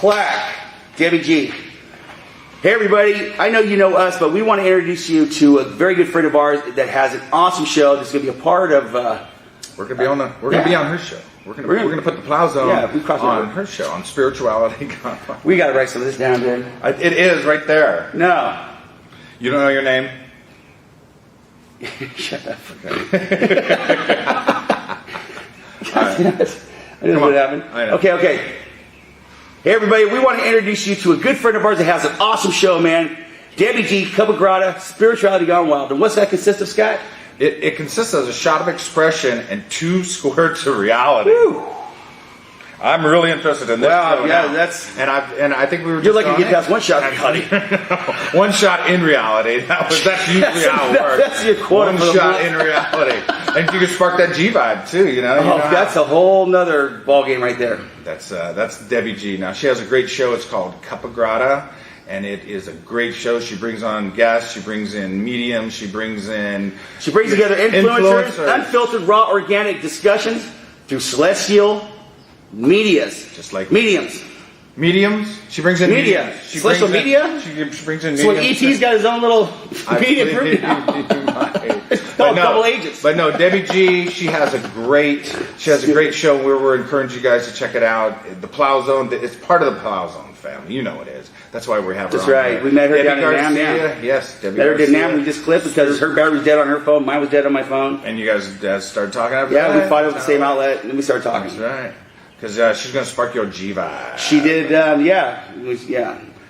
Clack, Debbie G. Hey everybody, I know you know us, but we want to introduce you to a very good friend of ours that has an awesome show that's going to be a part of. We're going to be on her show. We're going to put the Plow Zone on her show, on Spirituality. We got to write some of this down, dude. It is right there. No. You don't know your name? Shut up. Okay. I didn't know what happened. I know. Okay. Hey everybody, we want to introduce you to a good friend of ours that has an awesome show, man. Debbie G, Cup of Grata, Spirituality Gone Wild. And what's that consist of, Scott? It consists of a shot of expression and 2 squirts of reality. Woo. I'm really interested in this. Wow, yeah, now. that's... And I think we were You're just lucky to get past one shot of reality. One shot in reality. That's usually how it works. That's your quota. One shot in reality. And you can spark that G vibe too, you know. That's a whole nother ball game right there. That's Debbie G. Now she has a great show. It's called Cup of Grata, and it is a great show. She brings on guests. She brings in mediums. She brings together influencers, unfiltered, raw, organic discussions through celestial medias, just like mediums. Mediums. She brings in media. Celestial media. She brings in. So ET's got his own little media group now. Double agents. But no, Debbie G. She has a great show where we're encouraging you guys to check it out. The Plow Zone. It's part of the Plow Zone family. You know it is. That's why we have her. That's right. There. We met her Debbie down in Garcia. Nam. Yes, Debbie. Met her in Nam. We just clipped because her battery was dead on her phone. Mine was dead on my phone. And you guys started talking after that? Yeah, we fought over the same outlet, and then we started talking. That's right. Because she's going to spark your G vibe. She did, yeah.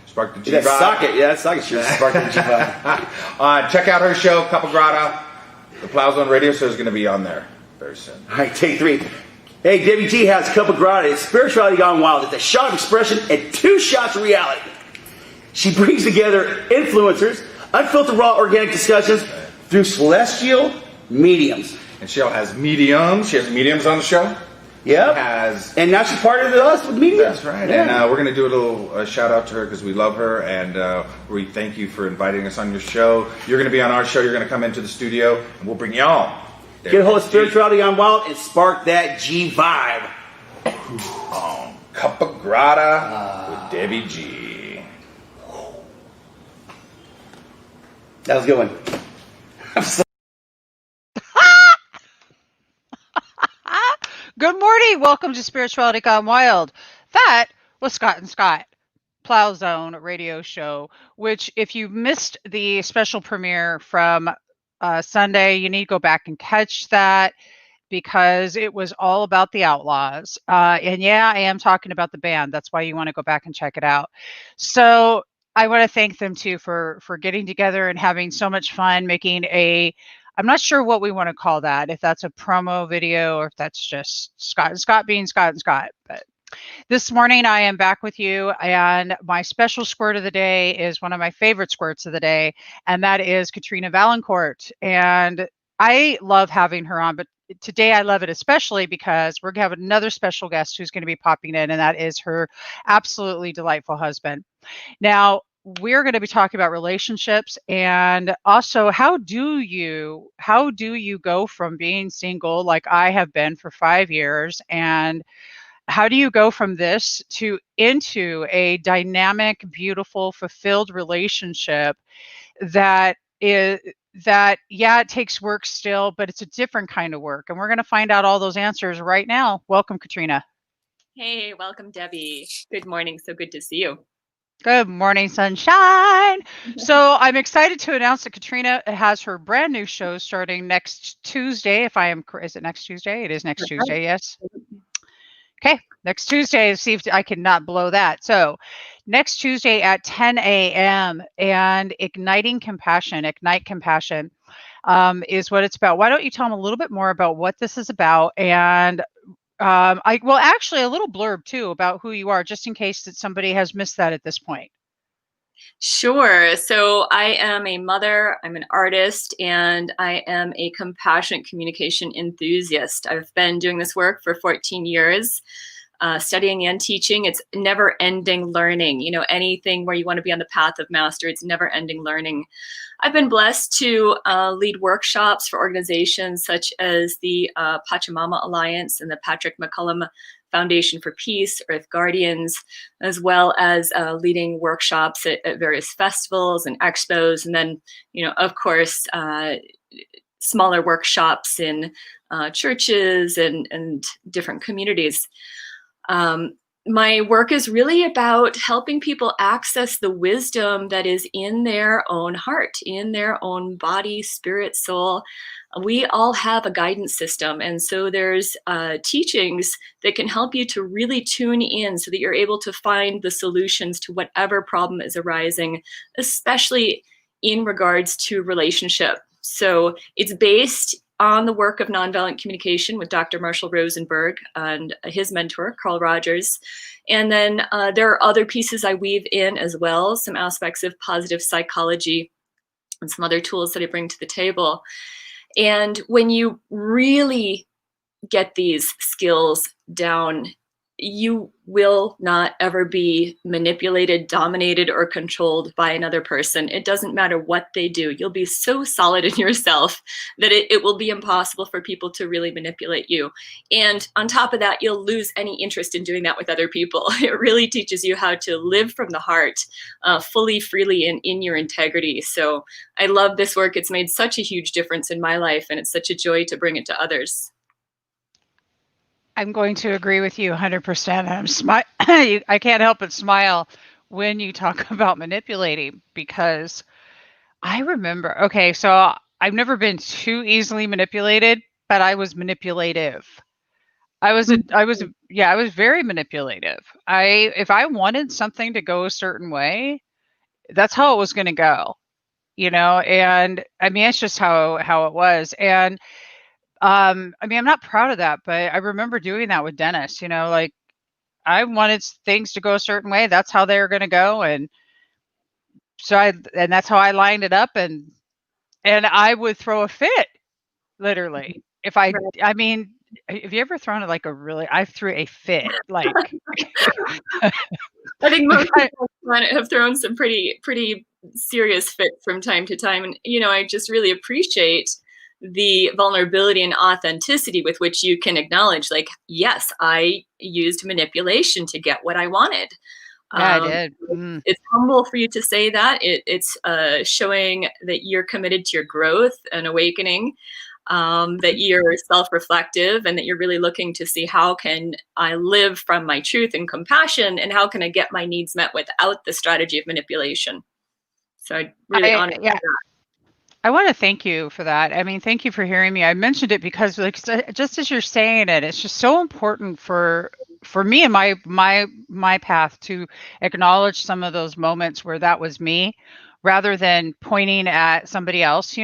Spark the G vibe. That socket. She sparked the G vibe. Check out her show, Cup of Grata. The Plow Zone Radio Show is going to be on there very soon. All right, take 3. Hey, Debbie G has Cup of Grata. It's Spirituality Gone Wild. It's a shot of expression and 2 shots of reality. She brings together influencers, unfiltered, raw, organic discussions through celestial mediums. And she has mediums. She has mediums on the show. Yeah, and now she's part of us with media. That's right. Yeah. And we're going to do a little shout out to her because we love her, and we thank you for inviting us on your show. You're going to be on our show. You're going to come into the studio, and we'll bring you on. Get a hold of Spirituality Gone Wild and spark that G vibe. Cup of Grata with Debbie G. That was a good one. I'm so Good morning. Welcome to Spirituality Gone Wild. That was Scott and Scott, Plow Zone radio show, which if you missed the special premiere from Sunday, you need to go back and catch that because it was all about the Outlaws. And yeah, I am talking about the band. That's why you want to go back and check it out. So I want to thank them too for getting together and having so much fun making I'm not sure what we want to call that, if that's a promo video or if that's just Scott and Scott being Scott and Scott. But this morning I am back with you, and my special squirt of the day is one of my favorite squirts of the day, and that is Katrina Vallencort. And I love having her on, but today I love it especially because we're going to have another special guest who's going to be popping in, and that is her absolutely delightful husband. Now, we're going to be talking about relationships and also how do you go from being single like I have been for 5 years, and how do you go from this into a dynamic, beautiful, fulfilled relationship it takes work still, but it's a different kind of work, and we're going to find out all those answers right now. Welcome, Katrina. Hey, welcome, Debbie. Good morning. So good to see you. Good morning, sunshine. So I'm excited to announce that Katrina has her brand new show starting next Tuesday. Is it next Tuesday? It is next Tuesday, yes. Okay, next Tuesday. See if I cannot blow that. So next Tuesday at 10 a.m. and Ignite Compassion is what it's about. Why don't you tell them a little bit more about what this is about, and actually a little blurb too about who you are, just in case that somebody has missed that at this point. Sure. So I am a mother, I'm an artist, and I am a compassionate communication enthusiast. I've been doing this work for 14 years, studying and teaching. It's never-ending learning. You know, anything where you want to be on the path of master, it's never-ending learning. I've been blessed to lead workshops for organizations such as the Pachamama Alliance and the Patrick McCullum Foundation for Peace, Earth Guardians, as well as leading workshops at various festivals and expos. And then, of course, smaller workshops in churches and different communities. My work is really about helping people access the wisdom that is in their own heart, in their own body, spirit, soul. We all have a guidance system. And so there's teachings that can help you to really tune in so that you're able to find the solutions to whatever problem is arising, especially in regards to relationship. So it's based on the work of nonviolent communication with Dr. Marshall Rosenberg and his mentor, Carl Rogers. And then there are other pieces I weave in as well, some aspects of positive psychology and some other tools that I bring to the table. And when you really get these skills down, you will not ever be manipulated, dominated, or controlled by another person. It doesn't matter what they do. You'll be so solid in yourself that it will be impossible for people to really manipulate you. And on top of that, you'll lose any interest in doing that with other people. It really teaches you how to live from the heart, fully, freely, and in your integrity. So I love this work. It's made such a huge difference in my life, and it's such a joy to bring it to others. I'm going to agree with you 100%. I can't help but smile when you talk about manipulating, because I remember, okay, so I've never been too easily manipulated, but I was manipulative. I was very manipulative. If I wanted something to go a certain way, that's how it was going to go, and I mean, it's just how it was. And I mean, I'm not proud of that, but I remember doing that with Dennis, like I wanted things to go a certain way. That's how they were going to go. And so that's how I lined it up. And I would throw a fit, literally. I mean, have you ever thrown I threw a fit, like. I think most people have thrown some pretty serious fits from time to time. And, I just really appreciate the vulnerability and authenticity with which you can acknowledge, like, yes, I used manipulation to get what I wanted. Yeah, I did. It's humble for you to say that. It's showing that you're committed to your growth and awakening, that you're self-reflective, and that you're really looking to see, how can I live from my truth and compassion, and how can I get my needs met without the strategy of manipulation. So I really honor that. I want to thank you for that. I mean, thank you for hearing me. I mentioned it because, just as you're saying it, it's just so important for me and my path to acknowledge some of those moments where that was me, rather than pointing at somebody else,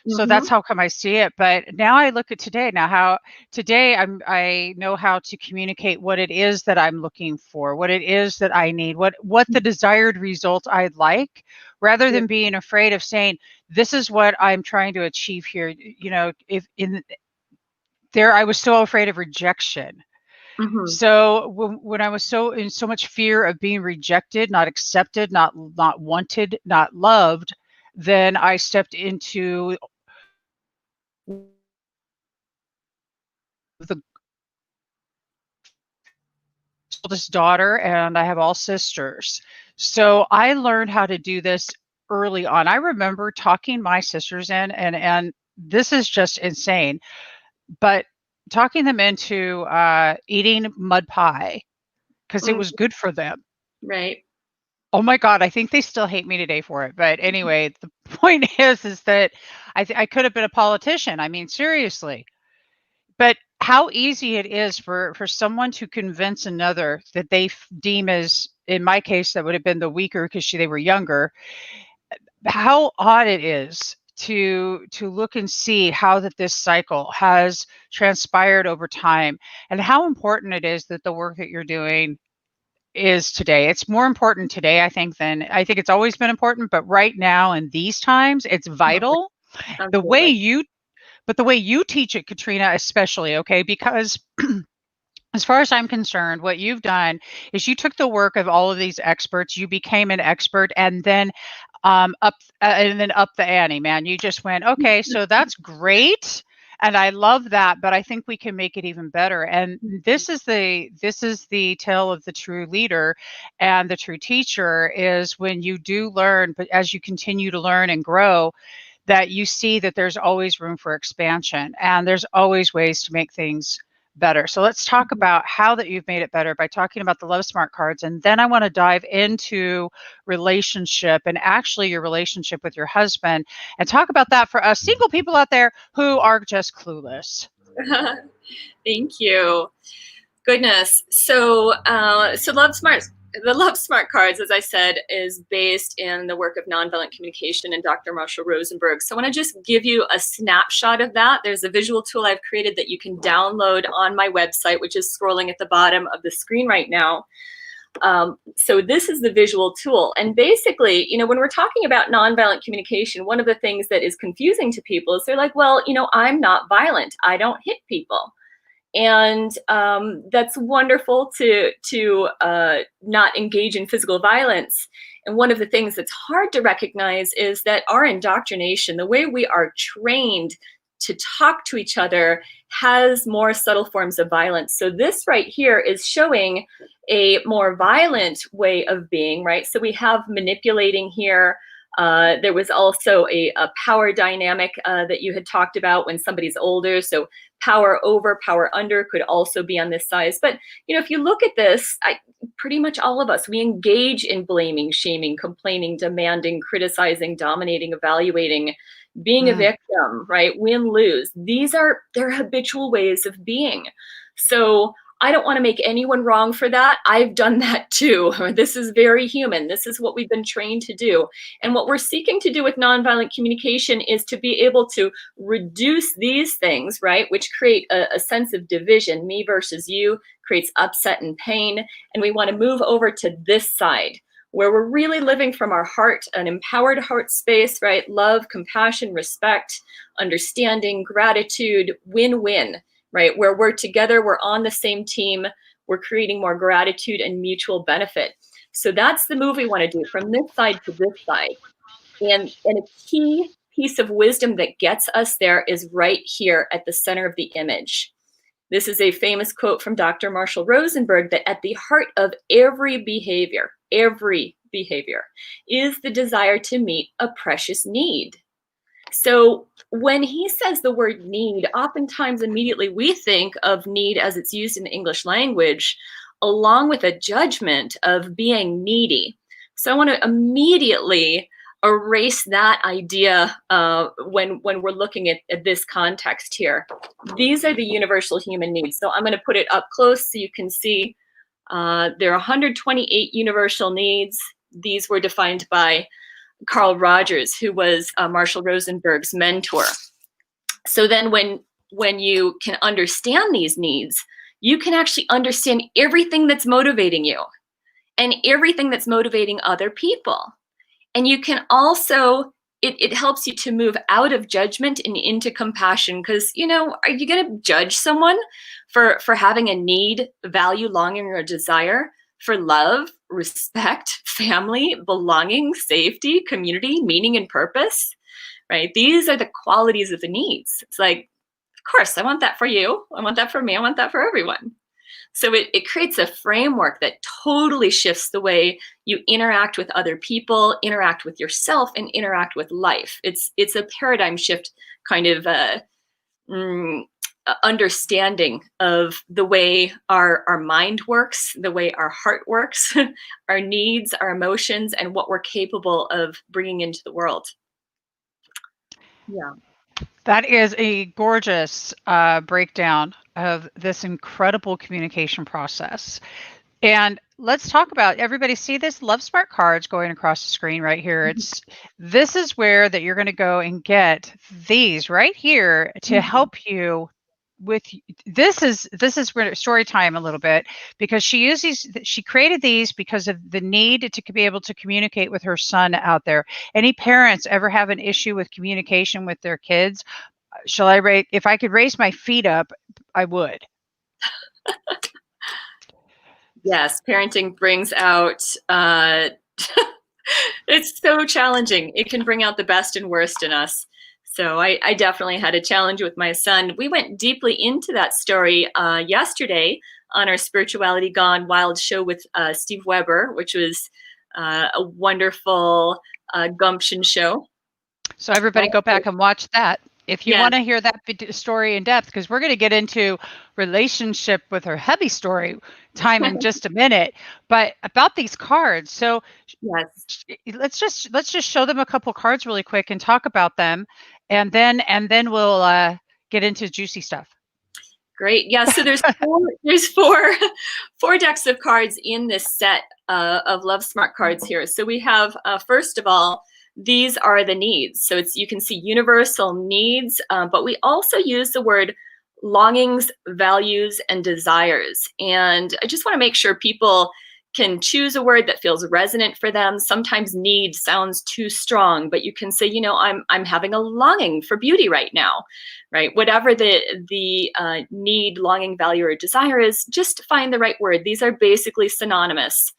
So that's how come I see it. But now I look at today. Now, how today I know how to communicate what it is that I'm looking for, what it is that I need, what the desired result I'd like, rather than being afraid of saying, this is what I'm trying to achieve here. I was so afraid of rejection. So when I was in so much fear of being rejected, not accepted, not wanted, not loved, then I stepped into the oldest daughter, and I have all sisters. So I learned how to do this early on. I remember talking my sisters in, and this is just insane, but talking them into eating mud pie because it was good for them. Right. Oh my God, I think they still hate me today for it. But anyway, the point is that I could have been a politician. I mean, seriously. But how easy it is for someone to convince another that they deem as, in my case, that would have been the weaker because they were younger. How odd it is to look and see how that this cycle has transpired over time, and how important it is that the work that you're doing is today. It's more important today, I think it's always been important, but right now in these times, it's vital. The way you teach it, Katrina, especially, okay, because as far as I'm concerned, what you've done is you took the work of all of these experts, you became an expert, and then up the ante, man. You just went, okay, so that's great. And I love that, but I think we can make it even better. And this is the tale of the true leader and the true teacher, is when you do learn, but as you continue to learn and grow, that you see that there's always room for expansion and there's always ways to make things better. So let's talk about how that you've made it better by talking about the Love Smart cards. And then I want to dive into relationship and actually your relationship with your husband, and talk about that for us single people out there who are just clueless. Thank you. Goodness. So the Love Smart cards, as I said, is based in the work of nonviolent communication and Dr. Marshall Rosenberg. So I want to just give you a snapshot of that. There's a visual tool I've created that you can download on my website, which is scrolling at the bottom of the screen right now. So this is the visual tool. And basically, when we're talking about nonviolent communication, one of the things that is confusing to people is they're like, well, I'm not violent. I don't hit people. And that's wonderful to not engage in physical violence. And one of the things that's hard to recognize is that our indoctrination, the way we are trained to talk to each other, has more subtle forms of violence. So this right here is showing a more violent way of being, right? So we have manipulating here. There was also a power dynamic that you had talked about when somebody's older. So power over, power under could also be on this size. But, if you look at this, pretty much all of us, we engage in blaming, shaming, complaining, demanding, criticizing, dominating, evaluating, being a victim, right? Win, lose. They're habitual ways of being. So I don't want to make anyone wrong for that. I've done that too. This is very human. This is what we've been trained to do. And what we're seeking to do with nonviolent communication is to be able to reduce these things, right, which create a sense of division, me versus you, creates upset and pain. And we want to move over to this side, where we're really living from our heart, an empowered heart space, right? Love, compassion, respect, understanding, gratitude, win-win. Right? Where we're together, we're on the same team, we're creating more gratitude and mutual benefit. So that's the move we want to do, from this side to this side. And a key piece of wisdom that gets us there is right here at the center of the image. This is a famous quote from Dr. Marshall Rosenberg, that at the heart of every behavior is the desire to meet a precious need. So when he says the word need, oftentimes immediately we think of need as it's used in the English language, along with a judgment of being needy. So I want to immediately erase that idea when we're looking at this context here. These are the universal human needs. So I'm going to put it up close so you can see there are 128 universal needs. These were defined by Carl Rogers, who was Marshall Rosenberg's mentor. So then when you can understand these needs, you can actually understand everything that's motivating you and everything that's motivating other people. And you can also, it helps you to move out of judgment and into compassion, because, are you going to judge someone for having a need, value, longing, or desire for love, respect, family, belonging, safety, community, meaning, and purpose, right? These are the qualities of the needs. It's like, of course, I want that for you. I want that for me. I want that for everyone. So it creates a framework that totally shifts the way you interact with other people, interact with yourself, and interact with life. It's a paradigm shift kind of understanding of the way our mind works, the way our heart works, our needs, our emotions, and what we're capable of bringing into the world. Yeah. That is a gorgeous breakdown of this incredible communication process. And let's talk about, everybody see this Love Smart cards going across the screen right here. This is where that you're going to go and get these right here to help you with this is where story time a little bit, because she created these because of the need to be able to communicate with her son out there. Any parents ever have an issue with communication with their kids? If I could raise my feet up, I would. Yes, parenting brings out it's so challenging. It can bring out the best and worst in us. So I definitely had a challenge with my son. We went deeply into that story yesterday on our Spirituality Gone Wild show with Steve Weber, which was a wonderful gumption show. So everybody go back and watch that if you want to hear that story in depth, because we're going to get into relationship with her hubby story time in just a minute. But about these cards, so let's just show them a couple cards really quick and talk about them, and then we'll get into juicy stuff. Great. Yeah. So there's four decks of cards in this set of Love Smart cards here. So we have, first of all, these are the needs. So you can see universal needs, but we also use the word longings, values, and desires. And I just want to make sure people can choose a word that feels resonant for them. Sometimes need sounds too strong, but you can say, I'm having a longing for beauty right now, right? Whatever the need, longing, value, or desire is, just find the right word. These are basically synonymous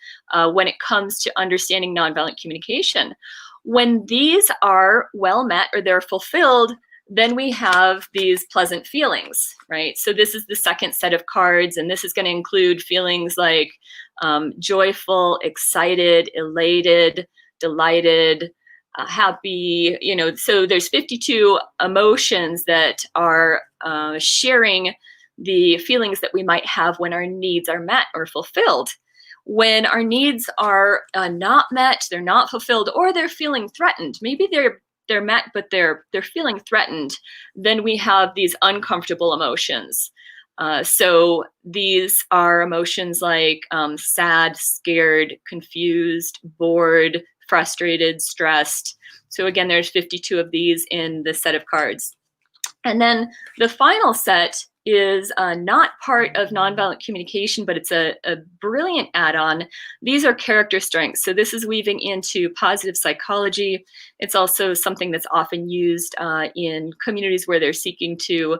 when it comes to understanding nonviolent communication. When these are well met or they're fulfilled, then we have these pleasant feelings, right? So this is the second set of cards, and this is going to include feelings like joyful, excited, elated, delighted, happy, so there's 52 emotions that are sharing the feelings that we might have when our needs are met or fulfilled. When our needs are not met, they're not fulfilled, or they're feeling threatened, maybe they're met, but they're feeling threatened, then we have these uncomfortable emotions. So these are emotions like sad, scared, confused, bored, frustrated, stressed. So again, there's 52 of these in the set of cards. And then the final set is not part of nonviolent communication, but it's a brilliant add-on. These are character strengths. So this is weaving into positive psychology. It's also something that's often used in communities where they're seeking to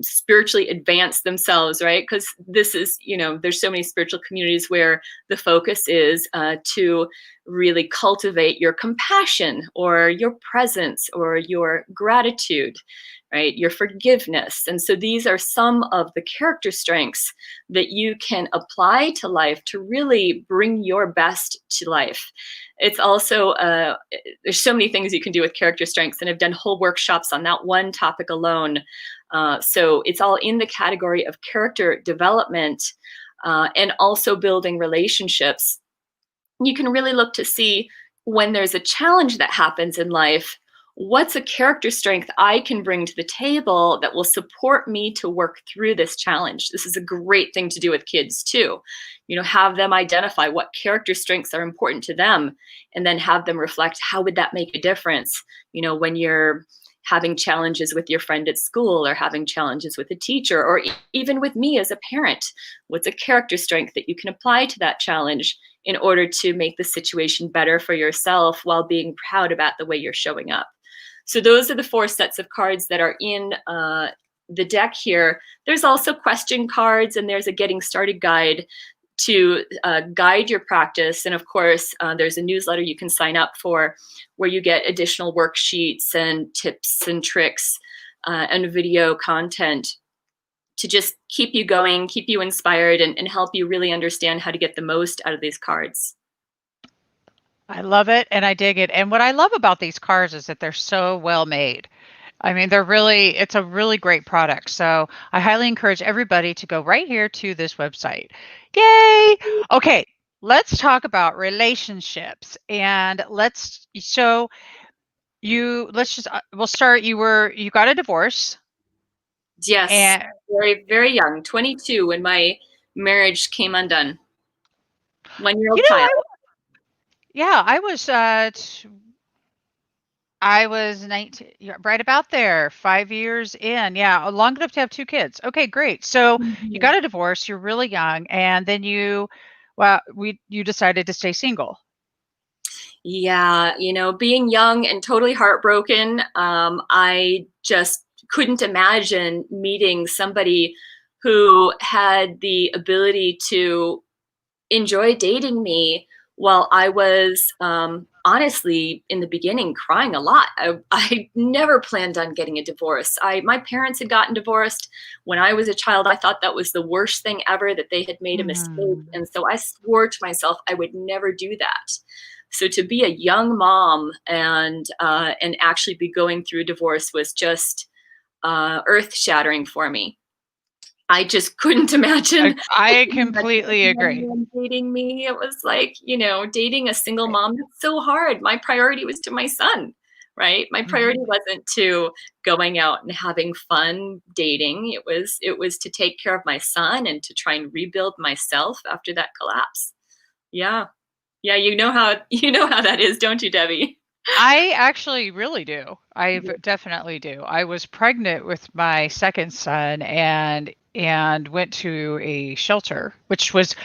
spiritually advance themselves, right? Because this is, there's so many spiritual communities where the focus is to really cultivate your compassion or your presence or your gratitude, right? Your forgiveness. And so these are some of the character strengths that you can apply to life to really bring your best to life. It's also, there's so many things you can do with character strengths, and I've done whole workshops on that one topic alone. So it's all in the category of character development and also building relationships. You can really look to see when there's a challenge that happens in life, what's a character strength I can bring to the table that will support me to work through this challenge? This is a great thing to do with kids too. Have them identify what character strengths are important to them, and then have them reflect, how would that make a difference? When you're having challenges with your friend at school, or having challenges with a teacher, or even with me as a parent, what's a character strength that you can apply to that challenge in order to make the situation better for yourself while being proud about the way you're showing up? So those are the four sets of cards that are in the deck here. There's also question cards, and there's a getting started guide to guide your practice. And of course, there's a newsletter you can sign up for where you get additional worksheets and tips and tricks and video content to just keep you going, keep you inspired, and help you really understand how to get the most out of these cards. I love it and I dig it. And what I love about these cards is that they're so well made. I mean, it's a really great product. So I highly encourage everybody to go right here to this website. Yay! Okay, let's talk about relationships, and we'll start. You got a divorce. Yes, and very, very young, 22, when my marriage came undone. 1-year-old child. I was 19, right about there, 5 years in. Yeah, long enough to have 2 kids. Okay, great. So you got a divorce, you're really young, and then you decided to stay single. Yeah, being young and totally heartbroken, I just couldn't imagine meeting somebody who had the ability to enjoy dating me Well, I was honestly in the beginning crying a lot. I never planned on getting a divorce. My parents had gotten divorced when I was a child. I thought that was the worst thing ever, that they had made a mistake, Mm. and so I swore to myself I would never do that. So to be a young mom and actually be going through a divorce was just earth shattering for me. I just couldn't imagine I completely agree. anyone dating me. It was like, dating a single mom, that's so hard. My priority was to my son, right? My priority Mhm. wasn't to going out and having fun dating. It was to take care of my son and to try and rebuild myself after that collapse. Yeah. Yeah, you know how that is, don't you, Debbie? I actually really do. Definitely do. I was pregnant with my second son and went to a shelter, which was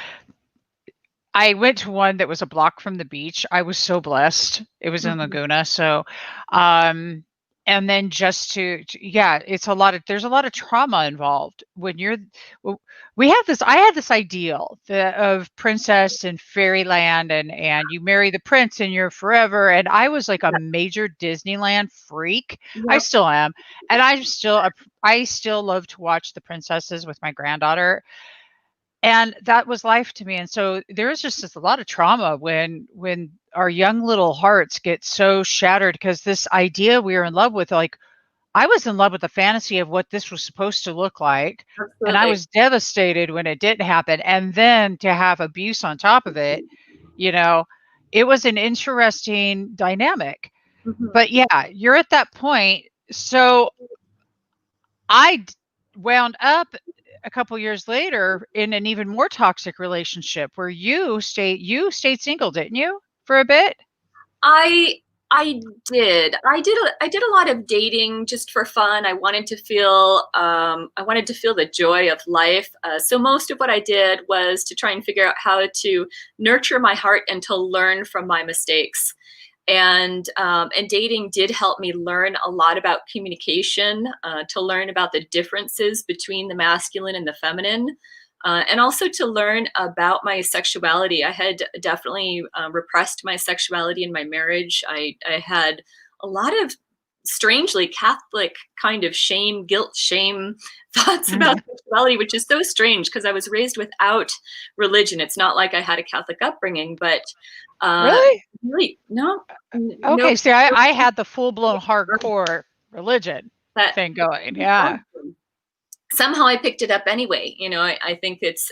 I went to one that was a block from the beach. I was so blessed. It was in Mhm. Laguna. So, um, and then just yeah, it's a lot of, there's a lot of trauma involved when w- we have this, I had this ideal of princess and fairyland and you marry the prince and you're forever. And I was like a Yep, major Disneyland freak. I yep. still am. And I still love to watch the princesses with my granddaughter, and that was life to me. And so there is just a lot of trauma when our young little hearts get so shattered because this idea we were in love with, like, I was in love with the fantasy of what this was supposed to look like, and I Absolutely. was devastated when it didn't happen. And then to have abuse on top of it, you know, it was an interesting dynamic. Mhm. But yeah, you're at that point. So I wound up a couple years later in an even more toxic relationship where you stayed single, didn't you? For a bit? I I did. I did a lot of dating just for fun. I wanted to feel the joy of life. So most of what I did was to try and figure out how to nurture my heart and to learn from my mistakes. And dating did help me learn a lot about communication, to learn about the differences between the masculine and the feminine, and also to learn about my sexuality. I had definitely repressed my sexuality in my marriage. I had a lot of strangely Catholic kind of shame, guilt, shame thoughts about Mhm. sexuality, which is so strange because I was raised without religion. It's not like I had a Catholic upbringing, but uh, Really? really, no, no, Okay, see, I had the full-blown hardcore religion that thing going, yeah. somehow I picked it up anyway. I think there's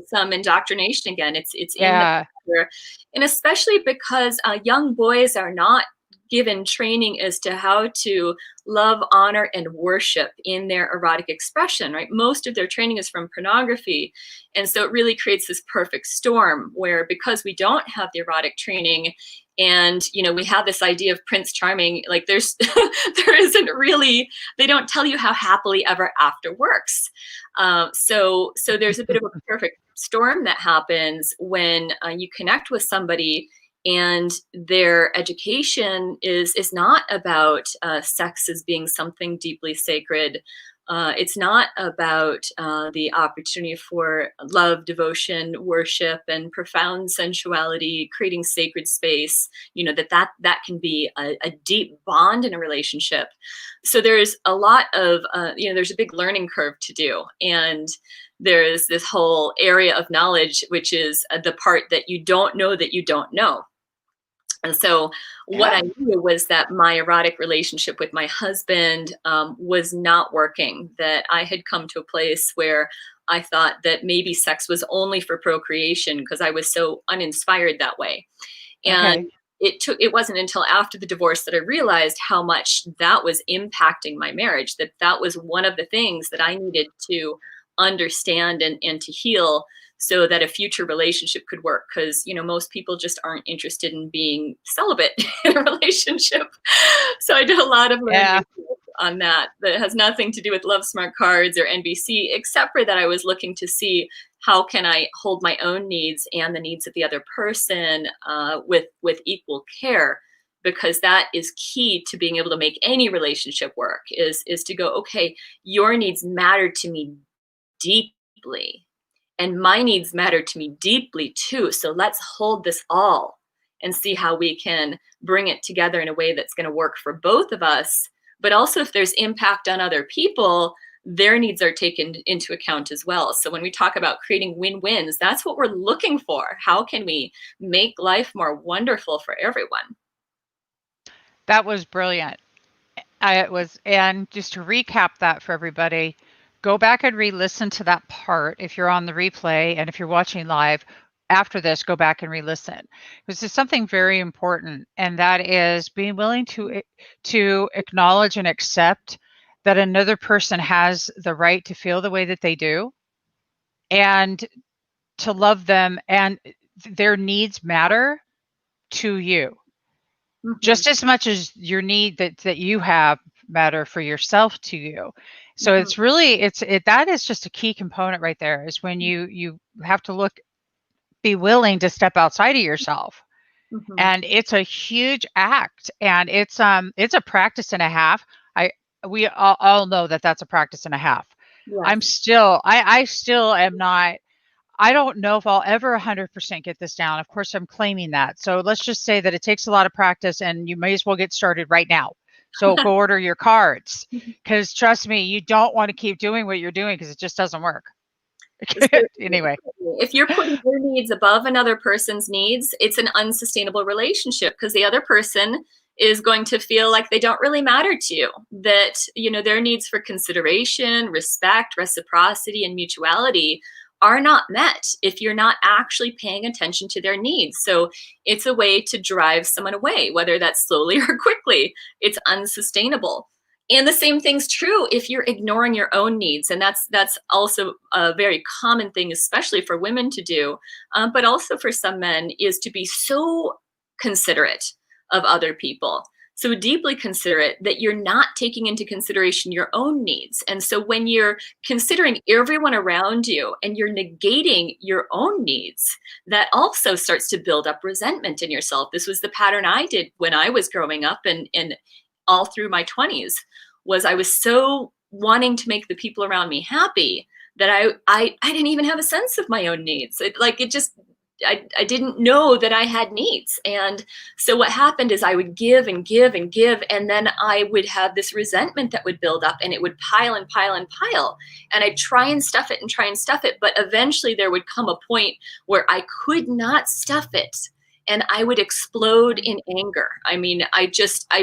some indoctrination again. It's in the Yeah. culture, and especially because young boys are not given training as to how to love, honor, and worship in their erotic expression. Right, most of their training is from pornography, and so it really creates this perfect storm where, because we don't have the erotic training, and we have this idea of Prince Charming, like there's there isn't really, they don't tell you how happily ever after works. So there's a bit of a perfect storm that happens when you connect with somebody and their education is not about sex as being something deeply sacred. It's not about the opportunity for love, devotion, worship, and profound sensuality, creating sacred space. That can be a deep bond in a relationship. So there's a lot of there's a big learning curve to do, and there's this whole area of knowledge, which is the part that you don't know that you don't know. And so, what I Yeah. knew was that my erotic relationship with my husband was not working, that I had come to a place where I thought that maybe sex was only for procreation because I was so uninspired that way. And Okay. it wasn't until after the divorce that I realized how much that was impacting my marriage, that was one of the things that I needed to understand and to heal so that a future relationship could work, because most people just aren't interested in being celibate in a relationship. So I did a lot of Yeah. learning on that has nothing to do with Love Smart Cards or NBC, except for that I was looking to see how can I hold my own needs and the needs of the other person with equal care, because that is key to being able to make any relationship work, is to go, okay, your needs matter to me deeply, And my needs matter to me deeply too. So let's hold this all and see how we can bring it together in a way that's going to work for both of us. But also, if there's impact on other people, their needs are taken into account as well. So when we talk about creating win-wins, that's what we're looking for. How can we make life more wonderful for everyone? That was brilliant. And just to recap that for everybody, go back and re-listen to that part if you're on the replay, and if you're watching live after this, go back and re-listen. This is something very important, and that is being willing to acknowledge and accept that another person has the right to feel the way that they do, and to love them, and their needs matter to you just as much as your need that you have matter for yourself to you. So it's really that is just a key component right there, is when you have to be willing to step outside of yourself. And it's a huge act, and it's a practice and a half. We all know that that's a practice and a half. Yes. I still am not. I don't know if I'll ever 100% get this down. Of course, I'm claiming that. So let's just say that it takes a lot of practice, and you may as well get started right now. So go order your cards, because trust me, you don't want to keep doing what you're doing, because it just doesn't work. Anyway. If you're putting your needs above another person's needs, it's an unsustainable relationship, because the other person is going to feel like they don't really matter to you, that, their needs for consideration, respect, reciprocity, and mutuality are not met if you're not actually paying attention to their needs. So it's a way to drive someone away, whether that's slowly or quickly. It's unsustainable. And the same thing's true if you're ignoring your own needs. And that's also a very common thing, especially for women to do, but also for some men, is to be so considerate of other people. So deeply considerate that you're not taking into consideration your own needs. And so when you're considering everyone around you and you're negating your own needs, that also starts to build up resentment in yourself. This was the pattern I did when I was growing up, and all through my 20s, was I was so wanting to make the people around me happy that I didn't even have a sense of my own needs. I didn't know that I had needs. And so what happened is I would give and give and give, and then I would have this resentment that would build up, and it would pile and pile and pile. And I'd try and stuff it, but eventually there would come a point where I could not stuff it, and I would explode in anger. I mean, I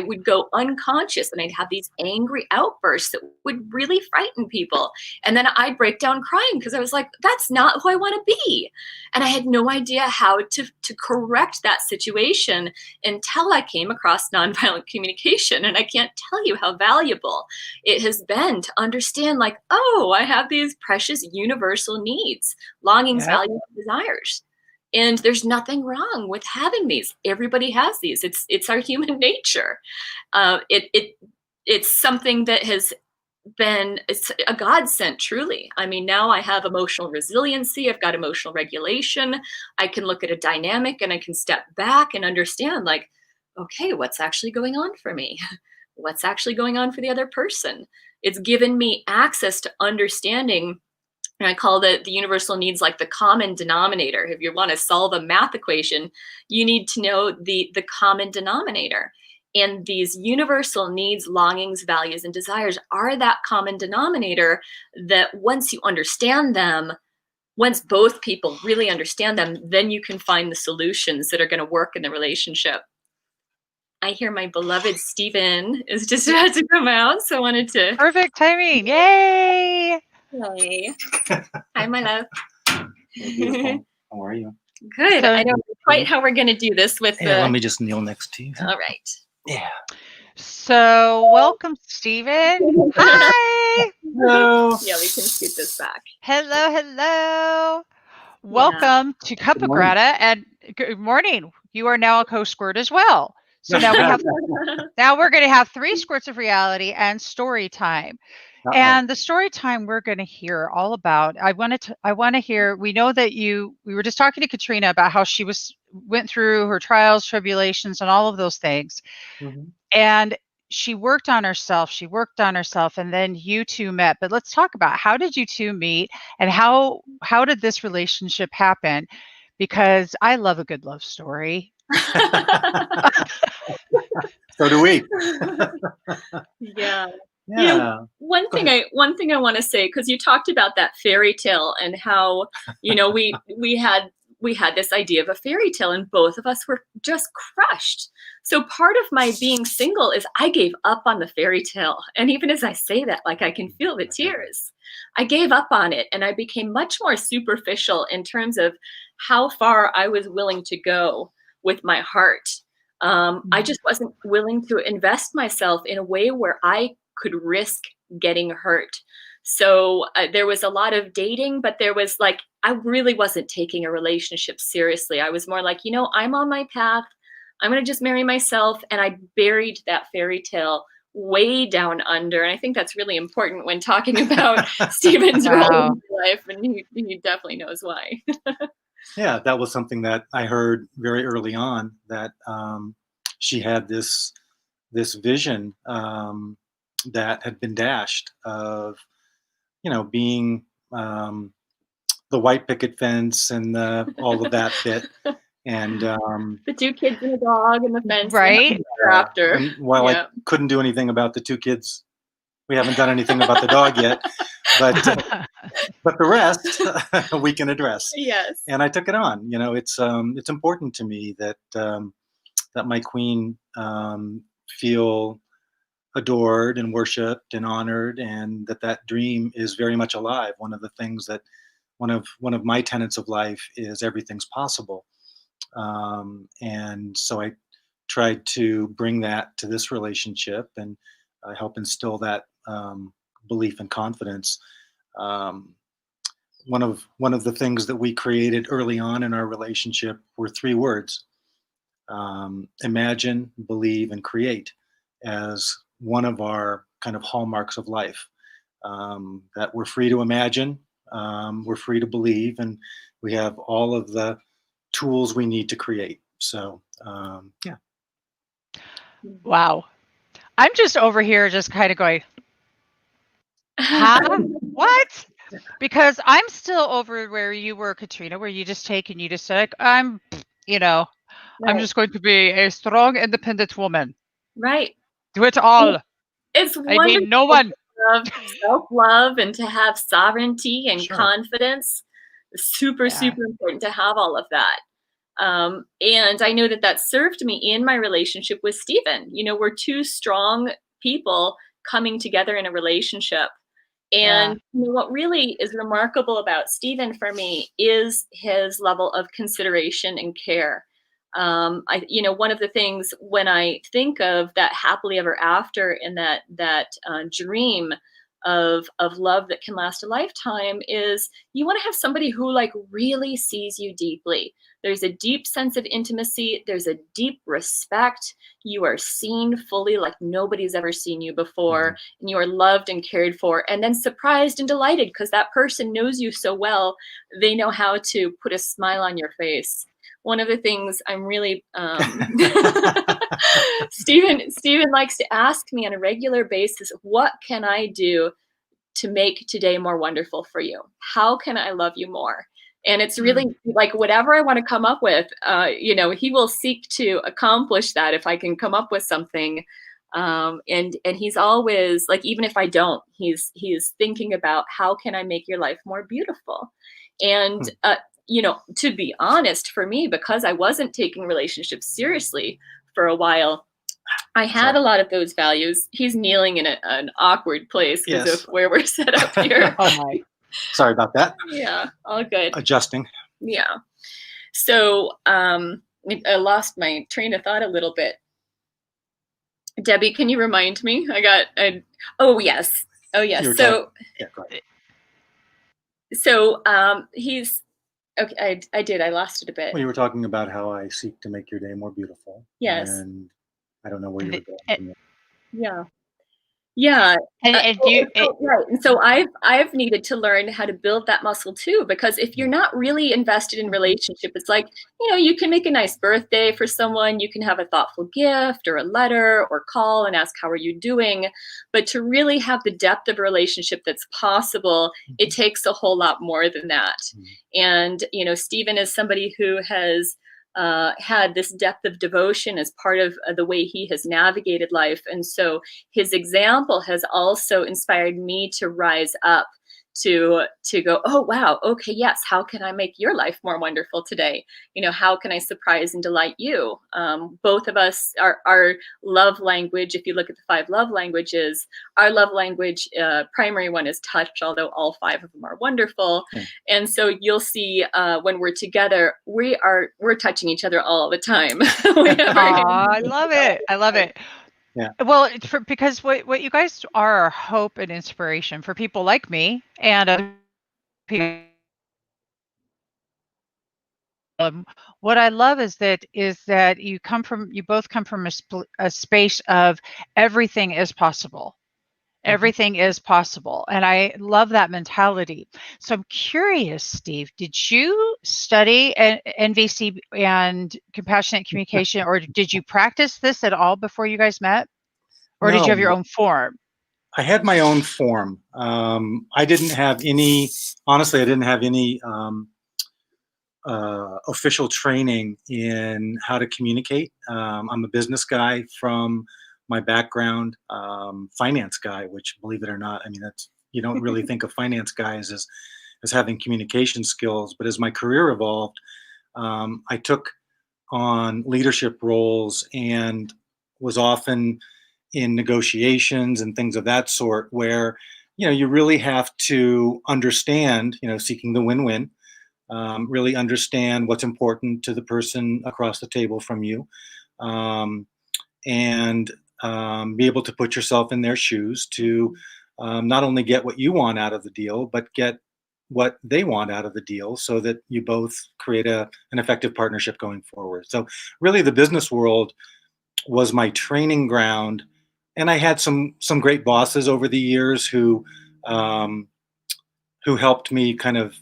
would go unconscious, and I'd have these angry outbursts that would really frighten people. And then I'd break down crying, because I was like, that's not who I want to be. And I had no idea how to correct that situation until I came across nonviolent communication. And I can't tell you how valuable it has been to understand, like, oh, I have these precious universal needs, longings, values, and desires. And there's nothing wrong with having these. Everybody has these. It's our human nature. It's something that has been, it's a godsend, truly. I mean, now I have emotional resiliency. I've got emotional regulation. I can look at a dynamic, and I can step back and understand, like, okay, what's actually going on for me? What's actually going on for the other person? It's given me access to understanding. And I call the universal needs like the common denominator. If you want to solve a math equation, you need to know the common denominator. And these universal needs, longings, values, and desires are that common denominator that once you understand them, once both people really understand them, then you can find the solutions that are going to work in the relationship. I hear my beloved Stephen is just about to come out, so I wanted to... Perfect timing. Yay! Hey. Hi, my love. Beautiful. How are you? Good. I don't know quite how we're going to do this with let me just kneel next to you. All right. Yeah. So welcome, Stephen. Hi. Hello. Yeah, we can scoot this back. Hello. Welcome to Cup of Grata, and good morning. You are now a co-squirt as well. So now we're going to have 3 squirts of reality and story time. And the story time we're going to hear all about, I want to hear, we know that we were just talking to Katrina about how she went through her trials, tribulations, and all of those things. Mm-hmm. And she worked on herself, and then you two met. But let's talk about, how did you two meet, and how did this relationship happen? Because I love a good love story. So do we. Yeah. Yeah. One thing I want to say, because you talked about that fairy tale and how, we had this idea of a fairy tale and both of us were just crushed. So part of my being single is I gave up on the fairy tale. And even as I say that, like, I can feel the tears. I gave up on it and I became much more superficial in terms of how far I was willing to go with my heart. I just wasn't willing to invest myself in a way where I could risk getting hurt. So there was a lot of dating, but there was like, I really wasn't taking a relationship seriously. I was more like, I'm on my path. I'm going to just marry myself. And I buried that fairy tale way down under. And I think that's really important when talking about Stephen's role in my life. And he definitely knows why. Yeah, that was something that I heard very early on, that she had this vision that had been dashed of, being the white picket fence and all of that bit. And the 2 kids and a dog and the fence. Right. After. And while I couldn't do anything about the 2 kids, we haven't done anything about the dog yet. But the rest we can address. Yes. And I took it on. It's important to me that that my queen feel adored and worshipped and honored, and that dream is very much alive. One of the things that one of my tenets of life is everything's possible. And so I tried to bring that to this relationship and help instill that belief and confidence. One of the things that we created early on in our relationship were 3 words: imagine, believe, and create, as one of our kind of hallmarks of life. That we're free to imagine, we're free to believe, and we have all of the tools we need to create. So, yeah. Wow. I'm just over here just kind of going, huh? What? Because I'm still over where you were, Katrina, where you just take and you just say, I'm just going to be a strong, independent woman. Right. Do it all. It's wonderful. I need no one. To have self-love and to have sovereignty and confidence. Super important to have all of that. And I know that served me in my relationship with Stephen. We're 2 strong people coming together in a relationship. And what really is remarkable about Stephen for me is his level of consideration and care. One of the things when I think of that happily ever after and that dream of love that can last a lifetime is you want to have somebody who like really sees you deeply. There's a deep sense of intimacy. There's a deep respect. You are seen fully like nobody's ever seen you before. And you are loved and cared for, and then surprised and delighted because that person knows you so well. They know how to put a smile on your face. One of the things I'm really Stephen likes to ask me on a regular basis, what can I do to make today more wonderful for you? How can I love you more? And it's really like whatever I want to come up with, he will seek to accomplish that if I can come up with something. And he's always like, even if I don't, he's thinking about how can I make your life more beautiful? And to be honest, for me, because I wasn't taking relationships seriously for a while, I had a lot of those values. He's kneeling in an awkward place because of where we're set up here. Sorry about that. Yeah, all good. Adjusting. Yeah. So I lost my train of thought a little bit. Debbie, can you remind me? Oh, yes. So, go ahead. So he's, okay, I did. I lost it a bit. Well, you were talking about how I seek to make your day more beautiful. Yes. And I don't know where you were going. Yeah. Yeah. And do you, Right. And so I've needed to learn how to build that muscle too, because if you're not really invested in relationship, it's like, you can make a nice birthday for someone, you can have a thoughtful gift or a letter or call and ask, how are you doing? But to really have the depth of relationship that's possible, it takes a whole lot more than that. And, Stephen is somebody who has had this depth of devotion as part of the way he has navigated life. And so his example has also inspired me to rise up to go, oh, wow, okay, yes, how can I make your life more wonderful today? How can I surprise and delight you? Both of us, our love language, if you look at the 5 love languages, our love language, primary one is touch, although all 5 of them are wonderful. And so you'll see when we're together, we're touching each other all the time. I love it. I love it. Yeah. Well, because what you guys are hope and inspiration for people like me and other people. What I love is that you both come from a space of everything is possible. Everything is possible. And I love that mentality. So I'm curious, Steve, did you study NVC and compassionate communication, or did you practice this at all before you guys met? Or did you have your own form? I had my own form. I didn't have any, honestly, I didn't have any official training in how to communicate. I'm a business guy from my background, finance guy, which, believe it or not, I mean, you don't really think of finance guys as having communication skills. But as my career evolved, I took on leadership roles and was often in negotiations and things of that sort, where you really have to understand, seeking the win-win, really understand what's important to the person across the table from you, and be able to put yourself in their shoes to not only get what you want out of the deal, but get what they want out of the deal, so that you both create an effective partnership going forward. So really the business world was my training ground. And I had some great bosses over the years who helped me kind of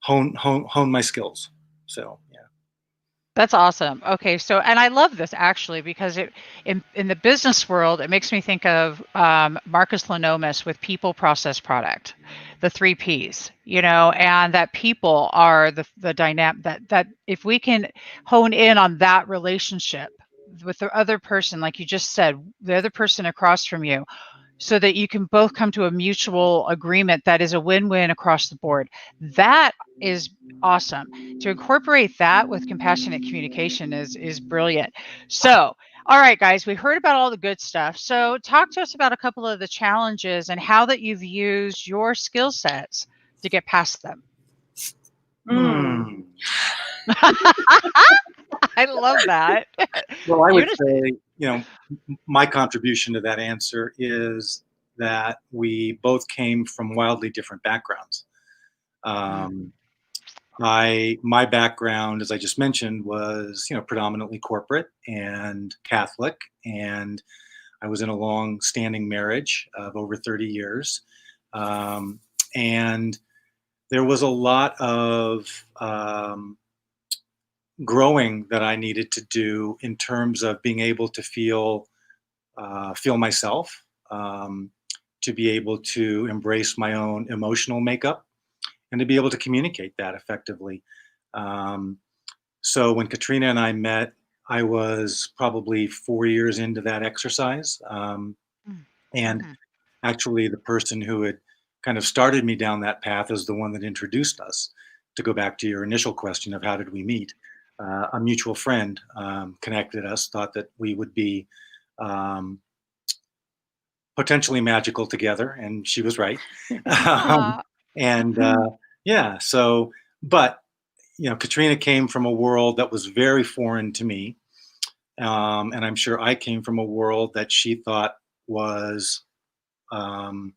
hone my skills. So yeah. That's awesome. Okay, so and I love this actually because in the business world it makes me think of Marcus Lemonis with people, process, product, the 3 Ps. And that people are the dynamic that if we can hone in on that relationship with the other person, like you just said, the other person across from you, so that you can both come to a mutual agreement that is a win-win across the board. That is awesome. To incorporate that with compassionate communication is brilliant. So, all right, guys, we heard about all the good stuff. So talk to us about a couple of the challenges and how that you've used your skill sets to get past them. I love that. Well, I would say, my contribution to that answer is that we both came from wildly different backgrounds. My background, as I just mentioned, was predominantly corporate and Catholic, and I was in a long-standing marriage of over 30 years, and there was a lot of growing that I needed to do in terms of being able to feel myself, to be able to embrace my own emotional makeup, and to be able to communicate that effectively. So when Katrina and I met, I was probably 4 years into that exercise. And actually the person who had kind of started me down that path is the one that introduced us. To go back to your initial question of how did we meet, a mutual friend connected us, thought that we would be potentially magical together, and she was right. Yeah, so, but Katrina came from a world that was very foreign to me, and I'm sure I came from a world that she thought was something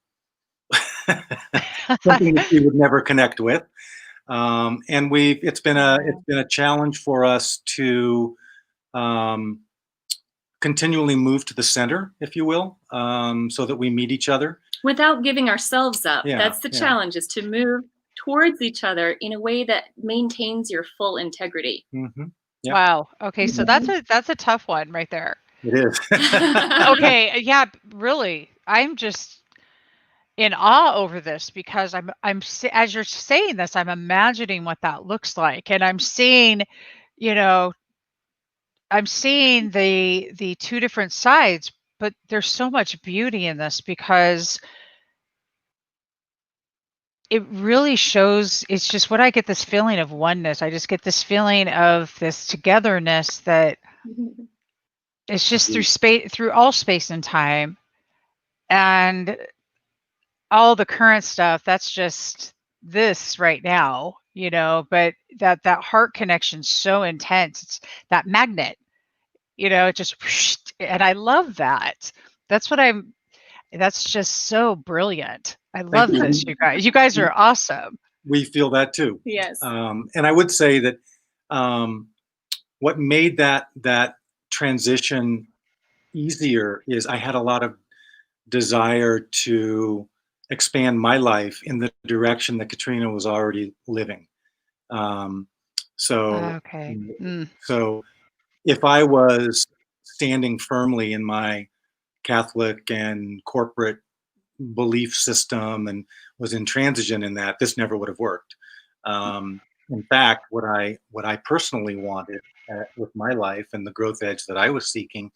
that she would never connect with. And it's been a challenge for us to continually move to the center, if you will, so that we meet each other. Without giving ourselves up. Yeah, That's the challenge, is to move towards each other in a way that maintains your full integrity. Mm-hmm. Yep. Wow. Okay, so that's a tough one right there. It is. Okay, yeah, really. I'm just in awe over this because as you're saying this, I'm imagining what that looks like, and I'm seeing, you know, I'm seeing the two different sides, but there's so much beauty in this because it really shows. It's just what I get, this feeling of oneness. I just get this feeling of this togetherness that it's just through all space and time, and all the current stuff. That's just this right now, but that heart connection's so intense. It's that magnet, it just, and I love that. That's just so brilliant. I love you. this, you guys. You guys are awesome. We feel that too. Yes. And I would say that what made that transition easier is I had a lot of desire to expand my life in the direction that Katrina was already living. So if I was standing firmly in my Catholic and corporate belief system and was intransigent in that, this never would have worked. In fact, what I personally wanted with my life and the growth edge that I was seeking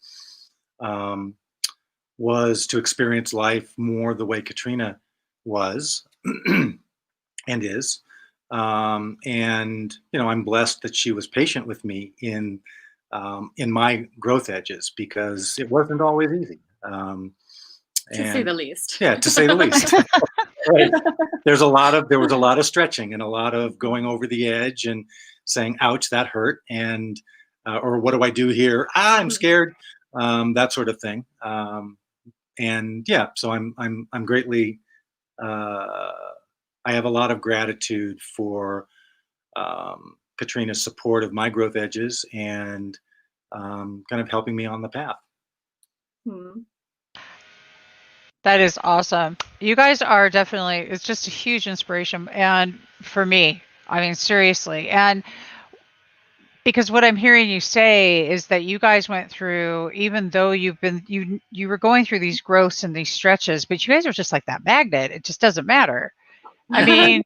was to experience life more the way Katrina was and is. And I'm blessed that she was patient with me in my growth edges, because it wasn't always easy. To say the least. Yeah, to say the least. Right. There was a lot of stretching and a lot of going over the edge and saying, "Ouch, that hurt," and or "What do I do here? I'm scared." That sort of thing. And yeah, so I'm greatly. I have a lot of gratitude for Katrina's support of my growth edges and kind of helping me on the path. That is awesome. You guys are definitely, it's just a huge inspiration. And for me, I mean, seriously. And because what I'm hearing you say is that you guys went through, even though you were going through these growths and these stretches, but you guys are just like that magnet. It just doesn't matter. I mean,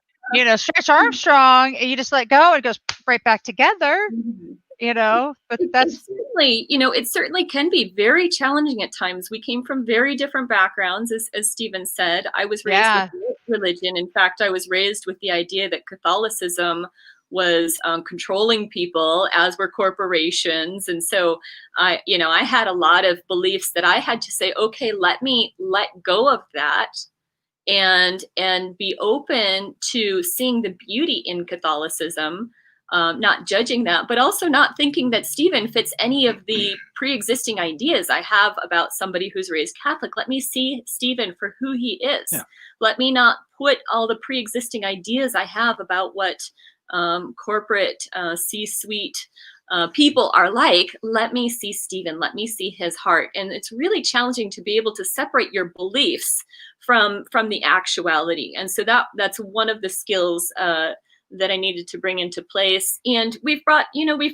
Stretch Armstrong, and you just let go and it goes right back together. But that's certainly, it certainly can be very challenging at times. We came from very different backgrounds, as Stephen said. I was raised with religion. In fact, I was raised with the idea that Catholicism was controlling people, as were corporations. And so I had a lot of beliefs that I had to say, okay, let me let go of that and be open to seeing the beauty in Catholicism. Not judging that, but also not thinking that Stephen fits any of the pre-existing ideas I have about somebody who's raised Catholic. Let me see Stephen for who he is. Yeah. Let me not put all the pre-existing ideas I have about what corporate C-suite people are like. Let me see Stephen. Let me see his heart. And it's really challenging to be able to separate your beliefs from the actuality. And so that's one of the skills that I needed to bring into place. And we've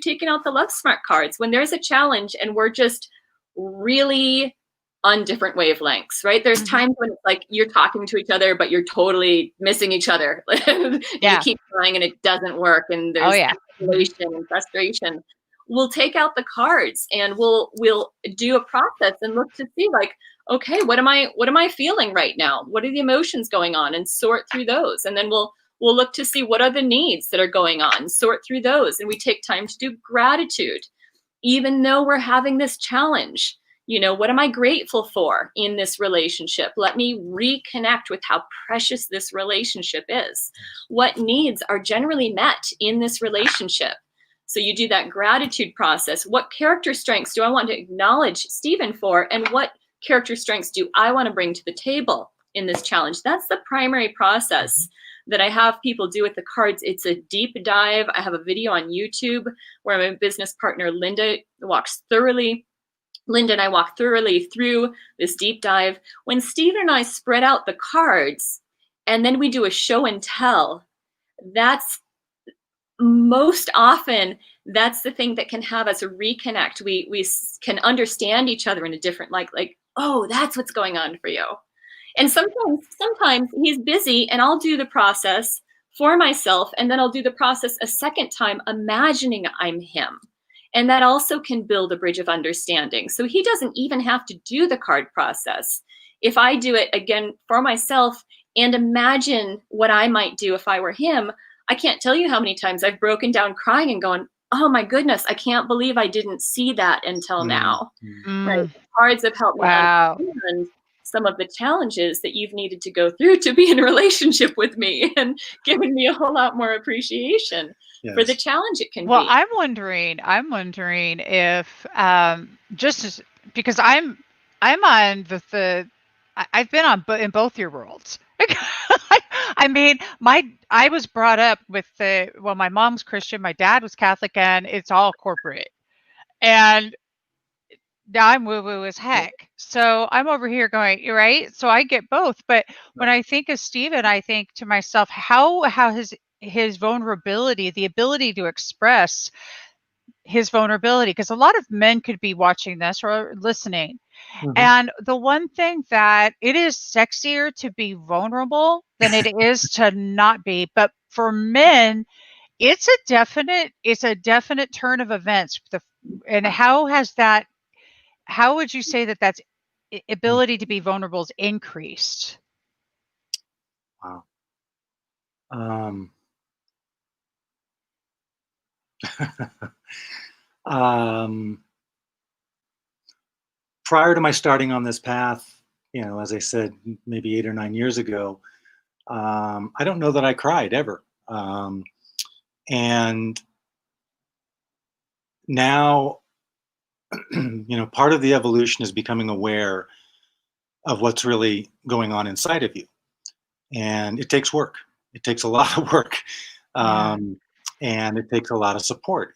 taken out the Love Smart cards when there's a challenge and we're just really on different wavelengths, right? There's times when it's like you're talking to each other, but you're totally missing each other. You keep trying and it doesn't work. And there's isolation and frustration. We'll take out the cards and we'll do a process and look to see, like, okay, what am I feeling right now? What are the emotions going on? And sort through those. And then we'll look to see what are the needs that are going on, sort through those. And we take time to do gratitude, even though we're having this challenge. What am I grateful for in this relationship? Let me reconnect with how precious this relationship is. What needs are generally met in this relationship? So you do that gratitude process. What character strengths do I want to acknowledge Stephen for? And what character strengths do I want to bring to the table in this challenge? That's the primary process that I have people do with the cards. It's a deep dive. I have a video on YouTube where my business partner, Linda, walks thoroughly Linda and I walked thoroughly through this deep dive. When Steve and I spread out the cards and then we do a show and tell, that's most often that's the thing that can have us reconnect. We can understand each other in a different, like, oh, that's what's going on for you. And sometimes he's busy and I'll do the process for myself, and then I'll do the process a second time imagining I'm him. And that also can build a bridge of understanding. So he doesn't even have to do the card process. If I do it again for myself and imagine what I might do if I were him, I can't tell you how many times I've broken down crying and going, oh my goodness, I can't believe I didn't see that until now. Right? Cards have helped me Wow. understand some of the challenges that you've needed to go through to be in a relationship with me, and given me a whole lot more appreciation for the challenge it can Well, be. I'm wondering if just as, because I'm on I've been on in both your worlds. I mean, I was brought up with my mom's Christian, my dad was Catholic, and it's all corporate. And now I'm woo-woo as heck. So I'm over here going, you're right. So I get both. But when I think of Stephen, I think to myself, how his vulnerability, the ability to express his vulnerability, because a lot of men could be watching this or listening. And the one thing that it is sexier to be vulnerable than it is to not be. But for men, it's a definite turn of events. And how would you say that that's ability to be vulnerable is increased? Wow. Prior to my starting on this path, as I said, maybe 8 or 9 years ago, I don't know that I cried ever. And now, part of the evolution is becoming aware of what's really going on inside of you. And it takes work. It takes a lot of work. And it takes a lot of support.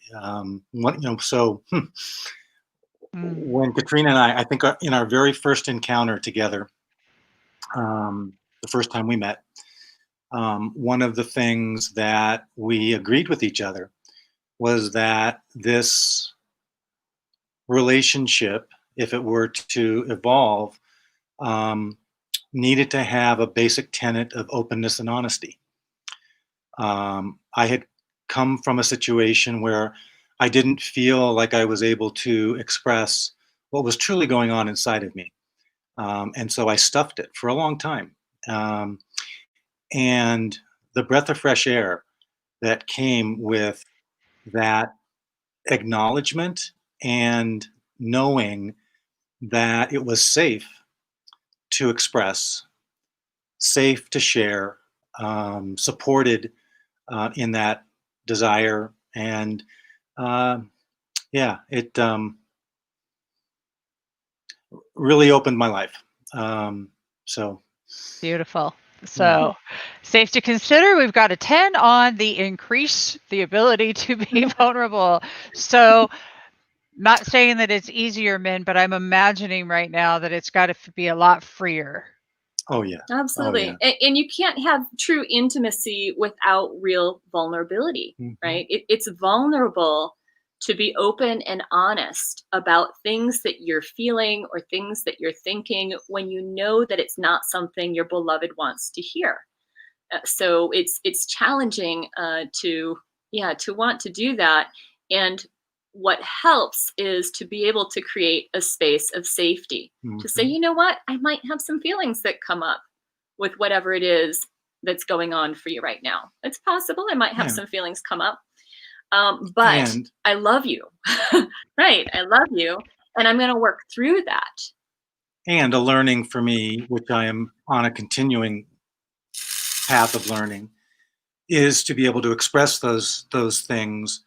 When Katrina and I think in our very first encounter together, the first time we met, one of the things that we agreed with each other was that this relationship, if it were to evolve, needed to have a basic tenet of openness and honesty. I had come from a situation where I didn't feel like I was able to express what was truly going on inside of me. And so I stuffed it for a long time. And the breath of fresh air that came with that acknowledgement and knowing that it was safe to express, safe to share, supported in that desire. And it really opened my life. So beautiful. So safe to consider. We've got a 10 on the increase the ability to be vulnerable. So not saying that it's easier, men, but I'm imagining right now that it's got to be a lot freer. Oh yeah, absolutely. Oh, yeah. And you can't have true intimacy without real vulnerability, right? It's vulnerable to be open and honest about things that you're feeling or things that you're thinking when you know that it's not something your beloved wants to hear. So it's challenging to want to do that. And what helps is to be able to create a space of safety to say, you know what, I might have some feelings that come up with whatever it is that's going on for you right now. It's possible I might have some feelings come up. But I love you. Right. I love you. And I'm going to work through that. And a learning for me, which I am on a continuing path of learning, is to be able to express those things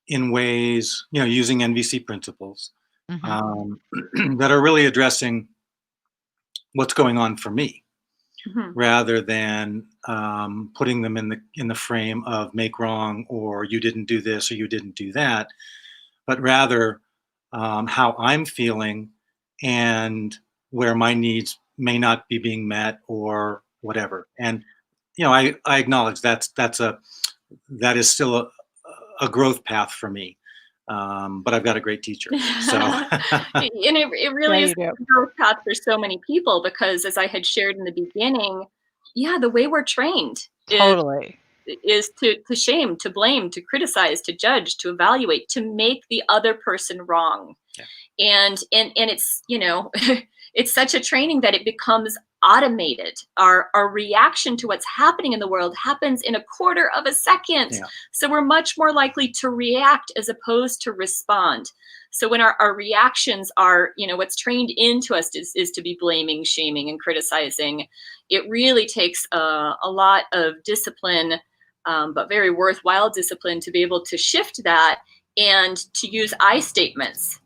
in ways, using NVC principles that are really addressing what's going on for me, rather than putting them in the frame of make wrong or you didn't do this or you didn't do that, but rather how I'm feeling and where my needs may not be being met or whatever. And I acknowledge that is still a growth path for me. But I've got a great teacher. So and it really is a growth path for so many people, because as I had shared in the beginning, the way we're trained is to shame, to blame, to criticize, to judge, to evaluate, to make the other person wrong. Yeah. And it's, it's such a training that it becomes automated. Our reaction to what's happening in the world happens in a quarter of a second. Yeah. So we're much more likely to react as opposed to respond. So when our reactions are, what's trained into us is to be blaming, shaming, and criticizing. It really takes a lot of discipline, but very worthwhile discipline, to be able to shift that and to use I statements.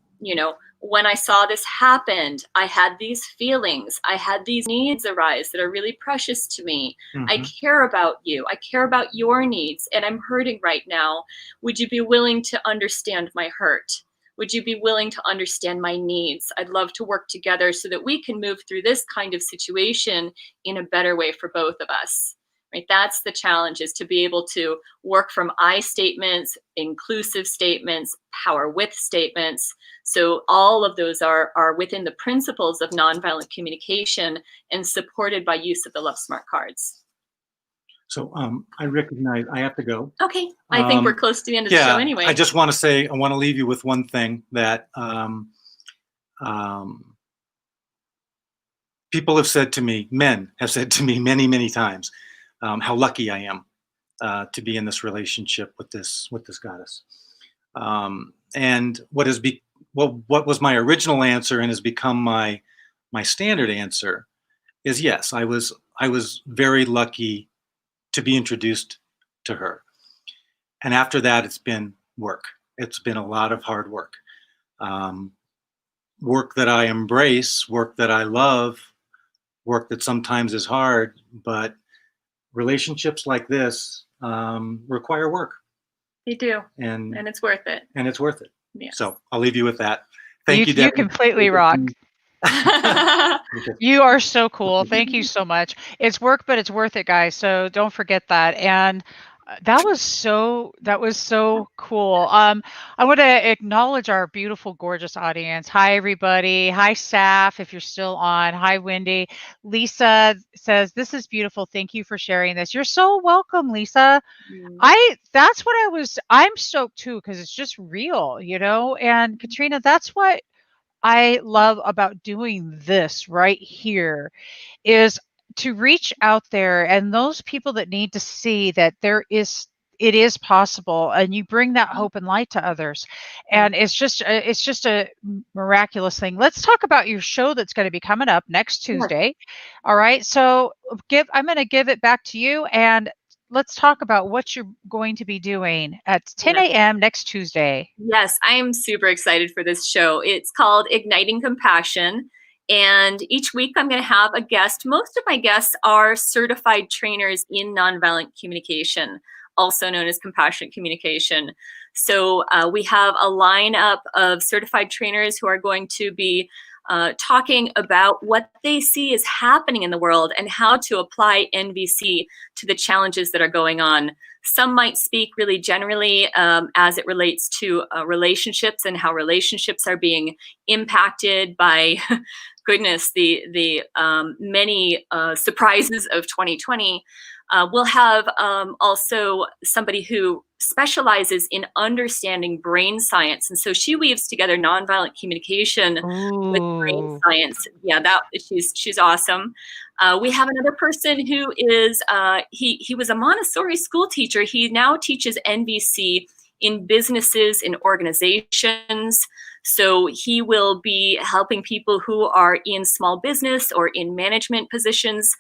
When I saw this happen, I had these feelings, I had these needs arise that are really precious to me. Mm-hmm. I care about you. I care about your needs, and I'm hurting right now. Would you be willing to understand my hurt? Would you be willing to understand my needs? I'd love to work together so that we can move through this kind of situation in a better way for both of us. Right? That's the challenge, is to be able to work from I statements, inclusive statements, power with statements. So all of those are within the principles of nonviolent communication and supported by use of the Love Smart cards. So I recognize I have to go. Okay. I think we're close to the end of the show anyway. I just want to say, I want to leave you with one thing that people have said to me, men have said to me many, many times, how lucky I am to be in this relationship with this goddess. And what was my original answer and has become my standard answer is yes, I was very lucky to be introduced to her. And after that, it's been work. It's been a lot of hard work. Work that I embrace, work that I love, work that sometimes is hard, but relationships like this require work. They do. And it's worth it. And it's worth it. Yes. So I'll leave you with that. Thank you, Debbie. You completely rock. You are so cool. Thank you so much. It's work, but it's worth it, guys. So don't forget that. And that was so cool. I want to acknowledge our beautiful, gorgeous audience. Hi, everybody. Hi, Saf, if you're still on. Hi, Wendy. Lisa says, this is beautiful. Thank you for sharing this. You're so welcome, Lisa. I'm stoked too, because it's just real, and Katrina, that's what I love about doing this right here, is to reach out there, and those people that need to see that it is possible, and you bring that hope and light to others. And it's just a miraculous thing. Let's talk about your show that's going to be coming up next Tuesday. All right. So I'm going to give it back to you, and let's talk about what you're going to be doing at 10 a.m. next Tuesday. Yes, I am super excited for this show. It's called Igniting Compassion. And each week I'm going to have a guest. Most of my guests are certified trainers in nonviolent communication, also known as compassionate communication. So we have a lineup of certified trainers who are going to be talking about what they see is happening in the world and how to apply NVC to the challenges that are going on. Some might speak really generally as it relates to relationships and how relationships are being impacted by, goodness, the many surprises of 2020. We'll have also somebody who specializes in understanding brain science. And so she weaves together nonviolent communication with brain science. Yeah, she's awesome. We have another person who is, he was a Montessori school teacher. He now teaches NVC in businesses, in organizations. So he will be helping people who are in small business or in management positions.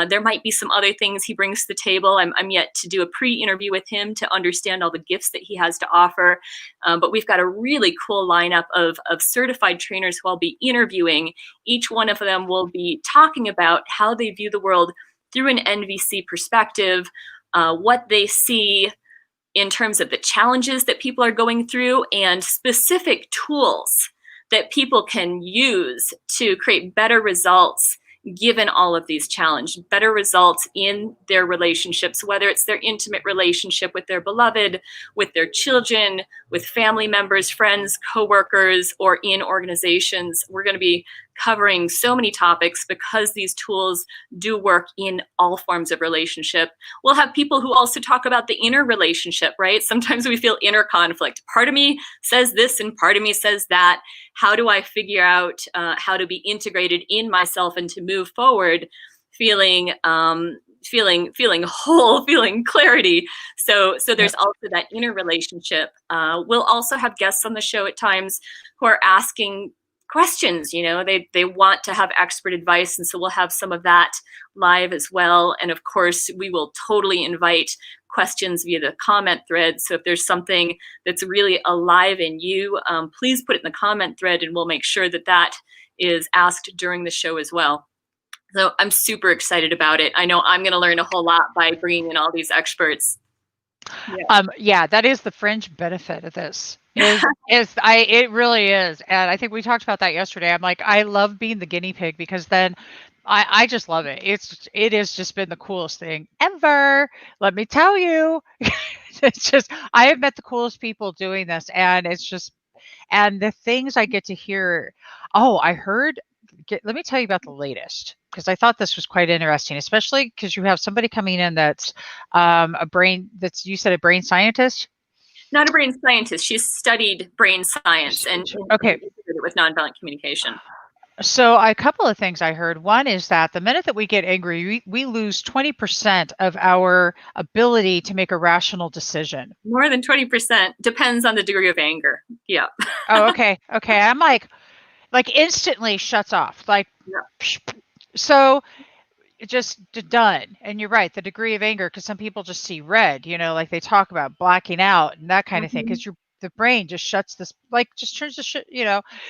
There might be some other things he brings to the table. I'm yet to do a pre-interview with him to understand all the gifts that he has to offer. But we've got a really cool lineup of certified trainers who I'll be interviewing. Each one of them will be talking about how they view the world through an NVC perspective, what they see, in terms of the challenges that people are going through and specific tools that people can use to create better results given all of these challenges, better results in their relationships, whether it's their intimate relationship with their beloved, with their children, with family members, friends, coworkers, or in organizations. We're going to be covering so many topics because these tools do work in all forms of relationship. We'll have people who also talk about the inner relationship, right? Sometimes we feel inner conflict. Part of me says this and part of me says that. How do I figure out how to be integrated in myself and to move forward feeling whole, feeling clarity. So there's also that inner relationship. We'll also have guests on the show at times who are asking questions. They want to have expert advice, and so we'll have some of that live as well. And of course, we will totally invite questions via the comment thread. So if there's something that's really alive in you, please put it in the comment thread, and we'll make sure that is asked during the show as well. So I'm super excited about it. I know I'm going to learn a whole lot by bringing in all these experts. Yeah, that is the fringe benefit of this. It really is. And I think we talked about that yesterday. I'm like, I love being the guinea pig because then I just love it. It has just been the coolest thing ever. Let me tell you. It's just, I have met the coolest people doing this, and and the things I get to hear. Oh, let me tell you about the latest, because I thought this was quite interesting, especially because you have somebody coming in that's you said a brain scientist? Not a brain scientist. She's studied brain science and okay, with nonviolent communication. So a couple of things I heard. One is that the minute that we get angry, we lose 20% of our ability to make a rational decision. More than 20%. Depends on the degree of anger. Yeah. Oh, okay. Okay. I'm like instantly shuts off. So just done. And you're right. The degree of anger, because some people just see red, like they talk about blacking out and that kind of thing. Because the brain just shuts this, just turns the shit,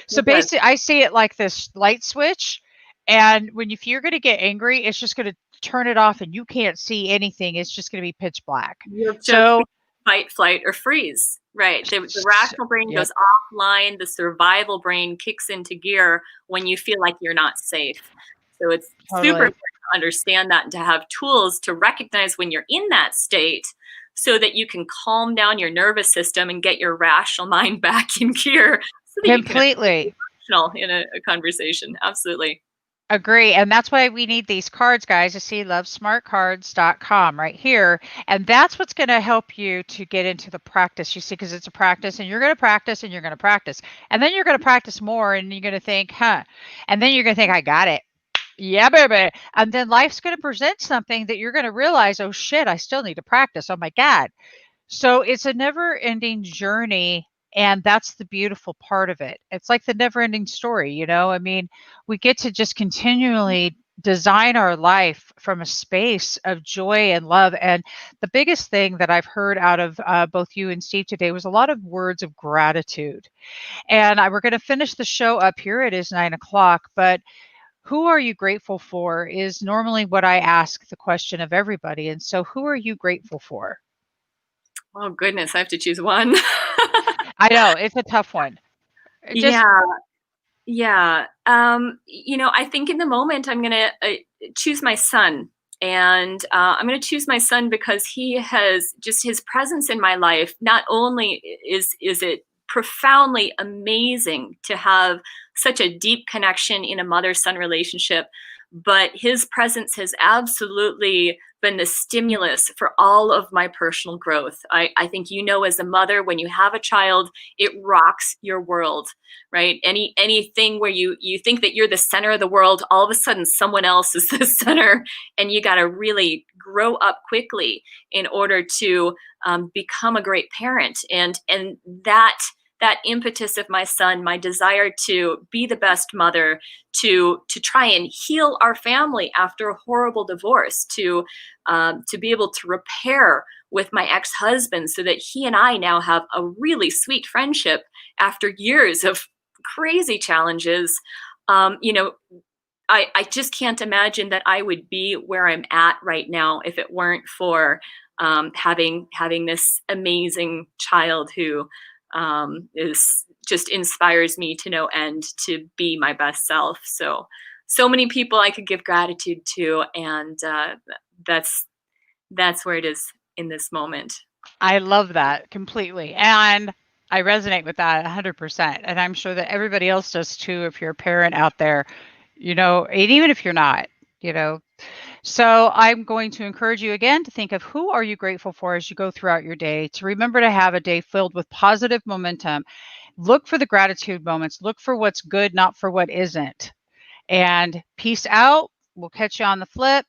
So basically, I see it like this light switch. And if you're going to get angry, it's just going to turn it off and you can't see anything. It's just going to be pitch black. So fight, flight, or freeze. Right. The rational brain goes offline. The survival brain kicks into gear when you feel like you're not safe. So it's super important to understand that and to have tools to recognize when you're in that state so that you can calm down your nervous system and get your rational mind back in gear. So that completely. You can be rational in a conversation. Absolutely. Agree. And that's why we need these cards, guys. You see lovesmartcards.com right here. And that's what's going to help you to get into the practice. You see, because it's a practice, and you're going to practice and you're going to practice. And then you're going to practice more, and you're going to think, and then you're going to think, I got it. Yeah, baby. And then life's going to present something that you're going to realize, oh shit, I still need to practice. Oh my God. So it's a never ending journey. And that's the beautiful part of it. It's like the never ending story, I mean, we get to just continually design our life from a space of joy and love. And the biggest thing that I've heard out of both you and Steve today was a lot of words of gratitude. And we're going to finish the show up here. It is 9:00, but who are you grateful for is normally what I ask the question of everybody. And so who are you grateful for? Oh, goodness. I have to choose one. I know. It's a tough one. Yeah. I think in the moment I'm going to choose my son. And I'm going to choose my son because he has just his presence in my life. Not only is it profoundly amazing to have such a deep connection in a mother-son relationship, but his presence has absolutely been the stimulus for all of my personal growth. I think, as a mother, when you have a child, it rocks your world, right? Anything where you think that you're the center of the world, all of a sudden someone else is the center, and you got to really grow up quickly in order to become a great parent. And that impetus of my son, my desire to be the best mother, to try and heal our family after a horrible divorce, to be able to repair with my ex-husband so that he and I now have a really sweet friendship after years of crazy challenges. I just can't imagine that I would be where I'm at right now if it weren't for having this amazing child who is just inspires me to no end to be my best self. So many people I could give gratitude to, and that's where it is in this moment. I love that completely. And I resonate with that 100%. And I'm sure that everybody else does too, if you're a parent out there, and even if you're not, you know. So I'm going to encourage you again to think of who are you grateful for as you go throughout your day, to remember to have a day filled with positive momentum. Look for the gratitude moments. Look for what's good, not for what isn't. And peace out. We'll catch you on the flip.